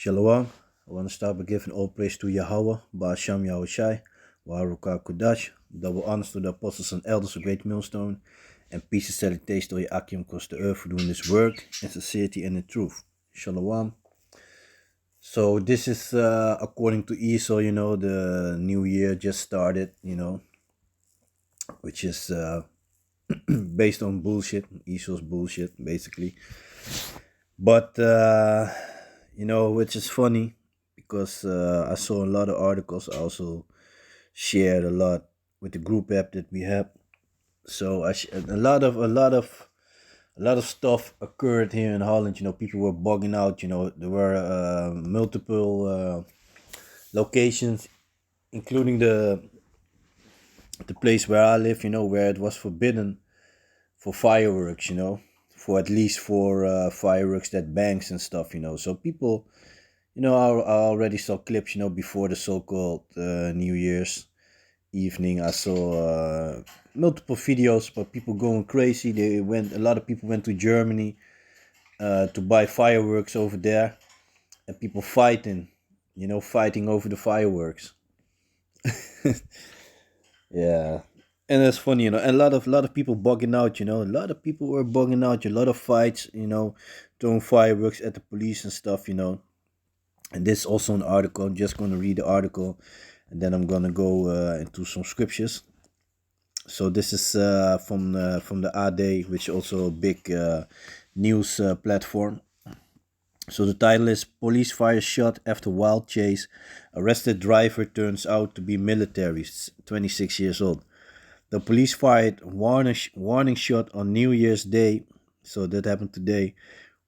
Shalom. I want to start by giving all praise to Yahweh, Ba'asham Yahushai, Waharuka Kudash, double honors to the apostles and elders of Great Millstone, and peace and salutation to Akim across the earth for doing this work in sincerity and in truth. Shalom. So this is according to Esau, the new year just started, which is based on bullshit, Esau's bullshit, basically. But which is funny because I saw a lot of articles. I also shared a lot with the group app that we have. So a lot of stuff occurred here in Holland. People were bugging out. There were multiple locations, including the place where I live. Where it was forbidden for fireworks. For at least for fireworks that bangs and stuff. So people. I already saw clips, before the so-called New Year's evening. I saw multiple videos about people going crazy. A lot of people went to Germany to buy fireworks over there, and people fighting over the fireworks. Yeah, and that's funny, and a lot of people bugging out. A lot of people were bugging out. A lot of fights, throwing fireworks at the police and stuff. And this is also an article. I'm just going to read the article, and then I'm going to go into some scriptures. So this is from the AD, which is also a big news platform. So the title is Police Fire Shot After Wild Chase. Arrested driver turns out to be military, 26 years old. The police fired warning shot on New Year's Day. So that happened today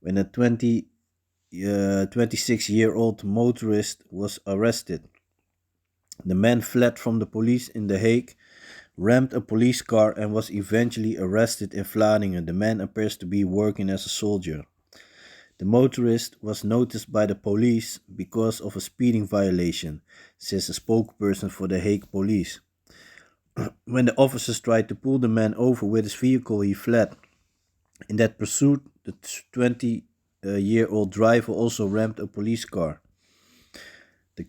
when a 26-year-old motorist was arrested. The man fled from the police in The Hague, rammed a police car, and was eventually arrested in Vlaardingen. The man appears to be working as a soldier. The motorist was noticed by the police because of a speeding violation, says a spokesperson for The Hague police. When the officers tried to pull the man over with his vehicle, he fled. In that pursuit, the 20-year-old driver also rammed a police car. The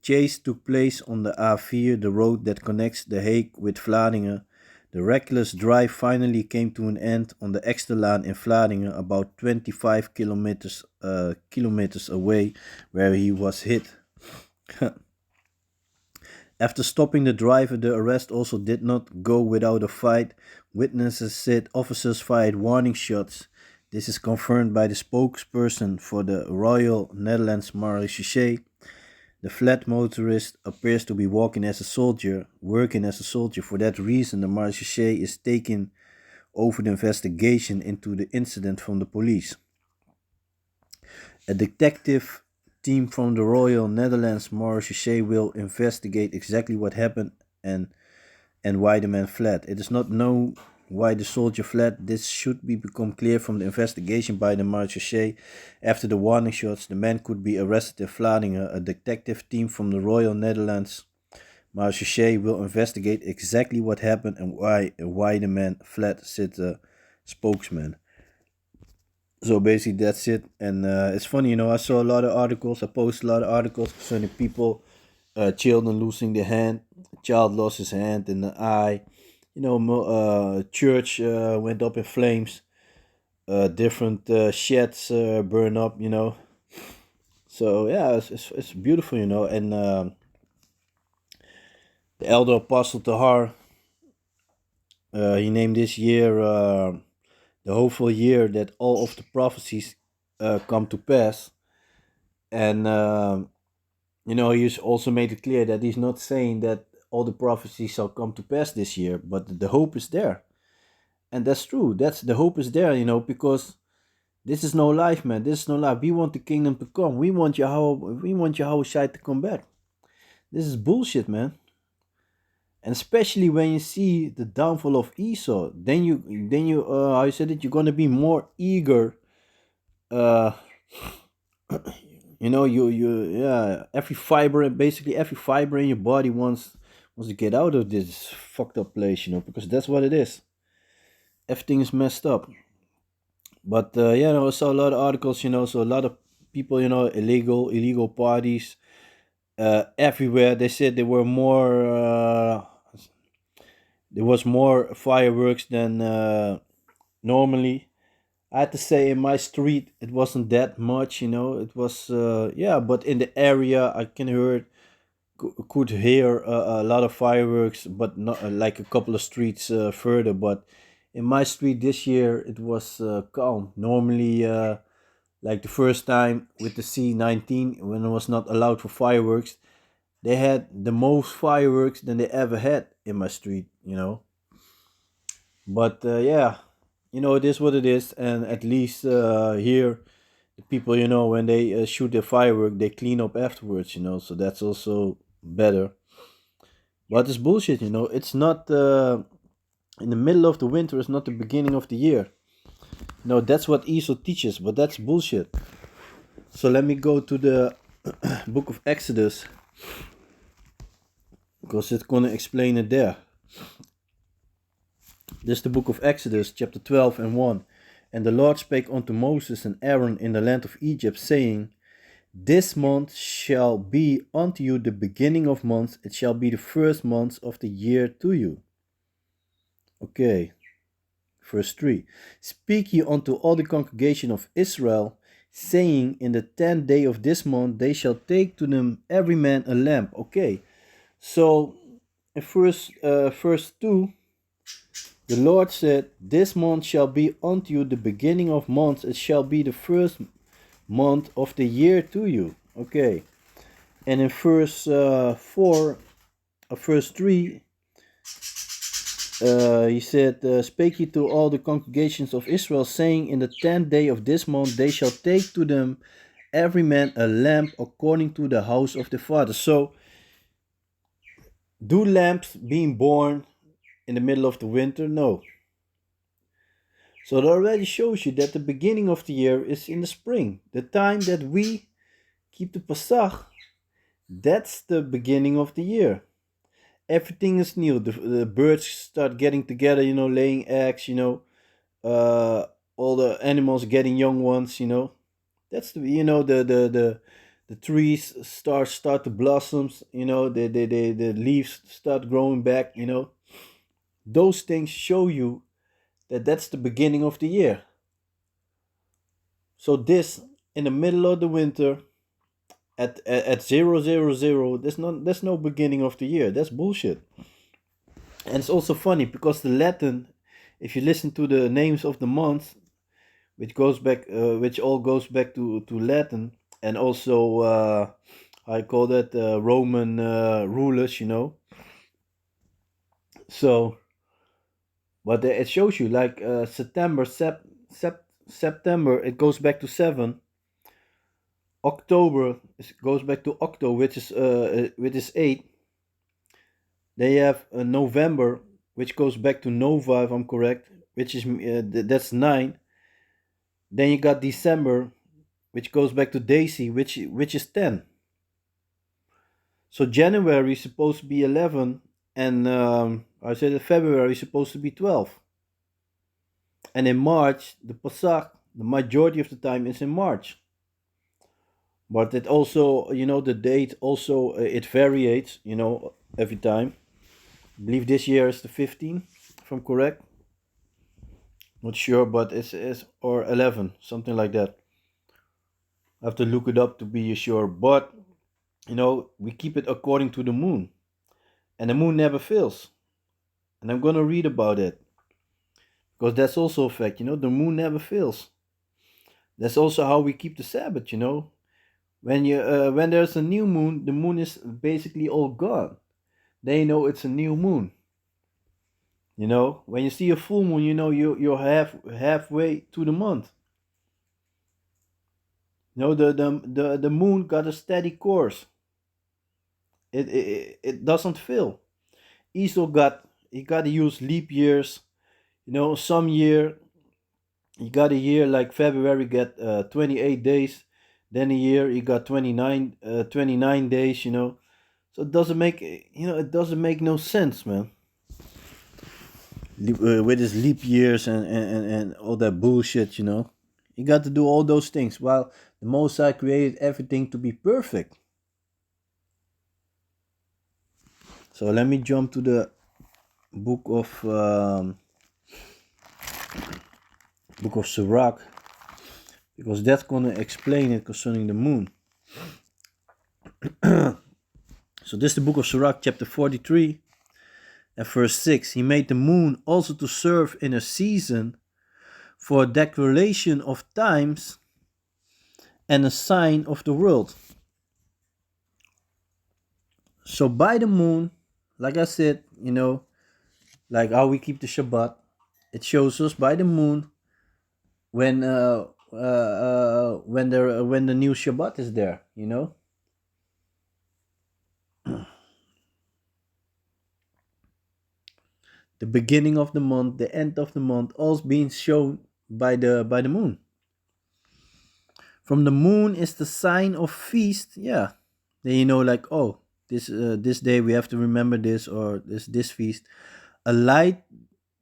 chase took place on the A4, the road that connects The Hague with Vlaardingen. The reckless drive finally came to an end on the Eksterlaan in Vlaardingen, about 25 kilometers away, where he was hit. After stopping the driver, the arrest also did not go without a fight. Witnesses said officers fired warning shots. This is confirmed by the spokesperson for the Royal Netherlands Marechaussee. The flat motorist appears to be working as a soldier. For that reason, the Marechaussee is taking over the investigation into the incident from the police. A detective team from the Royal Netherlands Marechaussee will investigate exactly what happened and why the man fled. It is not known why the soldier fled. This should become clear from the investigation by the Marechaussee. After the warning shots, the man could be arrested in Vlaardingen. A detective team from the Royal Netherlands Marechaussee will investigate exactly what happened and why the man fled, said the spokesman. So basically that's it. And it's funny, I saw a lot of articles. I posted a lot of articles concerning people, children losing their hand. A child lost his hand in the eye. Church went up in flames. Different sheds burn up. So yeah, it's beautiful. And the elder apostle Tahar, he named this year the hopeful year that all of the prophecies come to pass. And he's also made it clear that he's not saying that all the prophecies shall come to pass this year, but the hope is there. And that's true. The hope is there, because this is no life, man. This is no life. We want the kingdom to come. We want Yahweh Shai to come back. This is bullshit, man. And especially when you see the downfall of Esau, then you how you said it, you're gonna be more eager. Every fiber, basically every fiber in your body wants to get out of this fucked up place, because that's what it is. Everything is messed up. But I saw a lot of articles, so a lot of people, illegal parties everywhere. They said there was more fireworks than normally. I had to say in my street it wasn't that much, It was yeah, but in the area I could hear a lot of fireworks, but not like a couple of streets further. But in my street this year it was calm. Normally, like the first time with the C19 when it was not allowed for fireworks, they had the most fireworks than they ever had in my street. But yeah, it is what it is, and at least here, the people, when they shoot their firework, they clean up afterwards, so that's also better. But it's bullshit, It's not in the middle of the winter. It's not the beginning of the year. No, that's what Esau teaches, but that's bullshit. So let me go to the book of Exodus, because it's gonna explain it there. This is the book of Exodus, chapter 12 and 1. And the Lord spake unto Moses and Aaron in the land of Egypt, saying, This month shall be unto you the beginning of months, it shall be the first month of the year to you. Okay, verse 3. Speak ye unto all the congregation of Israel, saying, In the 10th day of this month they shall take to them every man a lamb. Okay, so in verse 2, the Lord said, This month shall be unto you the beginning of months, it shall be the first month of the year to you. Okay, and in verse 3, he said, Spake ye to all the congregations of Israel, saying, In the 10th day of this month they shall take to them every man a lamb according to the house of the father. So, do lambs being born in the middle of the winter? No. So it already shows you that the beginning of the year is in the spring. The time that we keep the Pesach, that's the beginning of the year. Everything is new. The birds start getting together, laying eggs, all the animals getting young ones, That's the trees start to blossoms, the leaves start growing back, Those things show you that that's the beginning of the year. So this in the middle of the winter at 000, there's no beginning of the year. That's bullshit. And it's also funny because the Latin, if you listen to the names of the months, which all goes back to Latin, and also I call that Roman rulers, So, but it shows you like September, it goes back to 7. October goes back to Octo, which is 8. They have November, which goes back to Nova, if I'm correct, which is that's 9. Then you got December, which goes back to Daisy, which is 10. So January is supposed to be 11, and I said that February is supposed to be 12. And in March, the Pesach, the majority of the time is in March. But it also, the date also, it varies, every time. I believe this year is the 15th, if I'm correct. Not sure, but it's or 11, something like that. I have to look it up to be sure. But, we keep it according to the moon. And the moon never fails. And I'm going to read about it. Because that's also a fact, the moon never fails. That's also how we keep the Sabbath, When there's a new moon, the moon is basically all gone. They know it's a new moon. When you see a full moon, you're halfway to the month. The moon got a steady course. It doesn't fail. Esau he got to use leap years. Some year you got a year like February get 28 days. Then a year you got 29 days. So it doesn't make no sense, man. With his leap years and all that bullshit, He got to do all those things while the Most High created everything to be perfect. So let me jump to the book of Sirach, because that's gonna explain it concerning the moon. So this is the book of Sirach, chapter 43 and verse 6. He made the moon also to serve in a season for a declaration of times and a sign of the world. So by the moon, like I said, like how we keep the Shabbat, it shows us by the moon when the new Shabbat is there. The beginning of the month, the end of the month, all being shown by the moon. From the moon is the sign of feast. Yeah, then like, oh, this day we have to remember this, or this feast. A light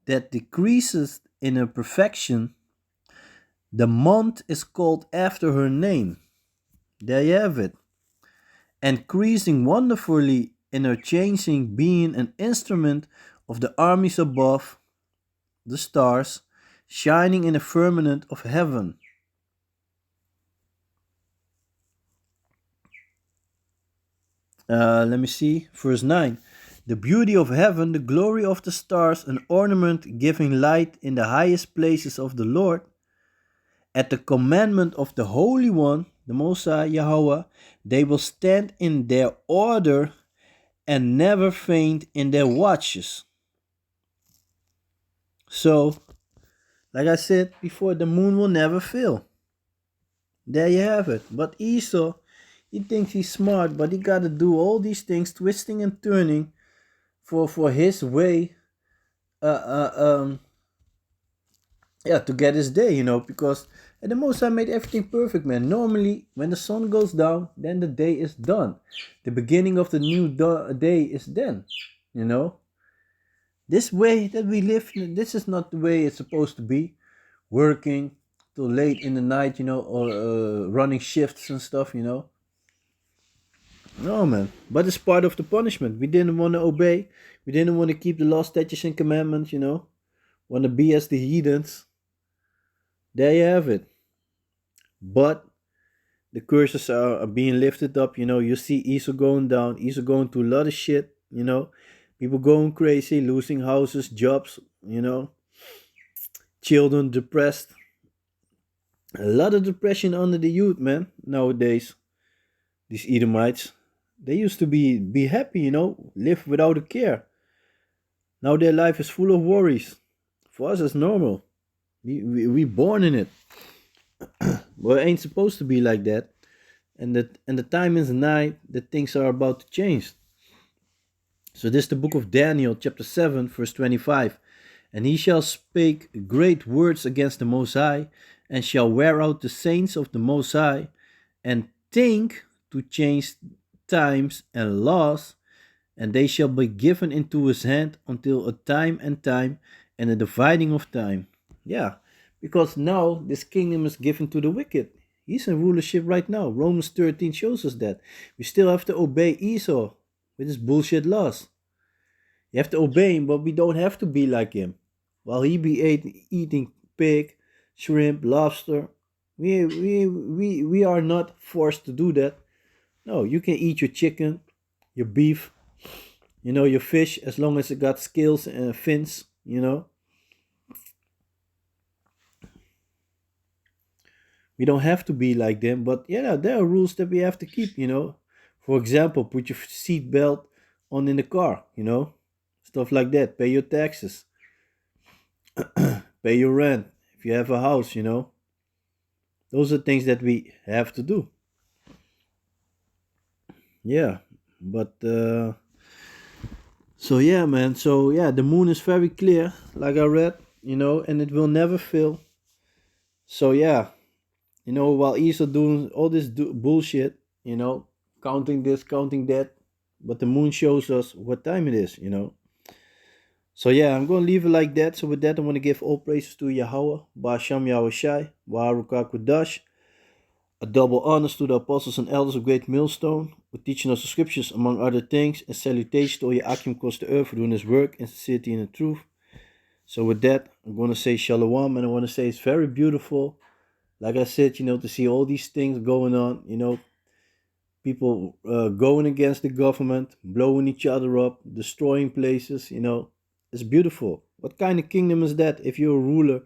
that decreases in her perfection. The month is called after her name. There you have it. Increasing wonderfully in her changing, being an instrument of the armies above, the stars, shining in the firmament of heaven. Let me see, verse 9. The beauty of heaven, the glory of the stars, an ornament giving light in the highest places of the Lord. At the commandment of the Holy One, the Most High Yahweh, they will stand in their order and never faint in their watches. So, like I said before, the moon will never fail. There you have it. But Esau, he thinks he's smart, but he got to do all these things, twisting and turning, for his way, to get his day, because the Most High made everything perfect, man. Normally, when the sun goes down, then the day is done. The beginning of the new day is then. This way that we live, this is not the way it's supposed to be. Working till late in the night, or running shifts and stuff. No, man. But it's part of the punishment. We didn't want to obey. We didn't want to keep the law, statutes, and commandments. Want to be as the heathens. There you have it. But the curses are being lifted up. You see Esau going down. Esau going through a lot of shit. People going crazy, losing houses, jobs. Children depressed. A lot of depression under the youth, man. Nowadays, these Edomites, they used to be happy. Live without a care. Now their life is full of worries. For us, it's normal. We born in it. Well, it ain't supposed to be like that. And the time is nigh that things are about to change. So this is the book of Daniel, chapter 7, verse 25. And he shall speak great words against the Most High, and shall wear out the saints of the Most High, and think to change times and laws, and they shall be given into his hand until a time and a dividing of time. Yeah, because now this kingdom is given to the wicked. He's in rulership right now. Romans 13 shows us that. We still have to obey Esau with his bullshit laws. You have to obey him, but we don't have to be like him. While he be eating pig, shrimp, lobster, we are not forced to do that. No, you can eat your chicken, your beef, your fish, as long as it got scales and fins. We don't have to be like them, but yeah, there are rules that we have to keep. For example, put your seat belt on in the car. Stuff like that. Pay your taxes. Pay your rent if you have a house. Those are things that we have to do. Yeah, but so yeah, man. So yeah, the moon is very clear, like I read, and it will never fail. So yeah, while Esau doing all this bullshit, counting this, counting that, but the moon shows us what time it is. So yeah, I'm gonna leave it like that. So with that, I want to give all praises to Yahweh, Ba'asham Yahushai, Baruch a double honors to the apostles and elders of Great Millstone, for teaching us the scriptures among other things, and salutation to all your Akim across the earth for doing his work in sincerity and in truth. So with that, I'm gonna say Shalom, and I want to say it's very beautiful. Like I said, to see all these things going on, people going against the government, blowing each other up, destroying places, it's beautiful. What kind of kingdom is that if you're a ruler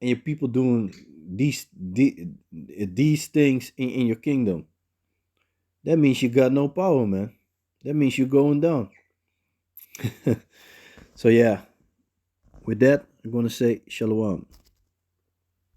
and your people doing these things in your kingdom? That means you got no power, man. That means you're going down. So yeah, with that, I'm gonna say shalom.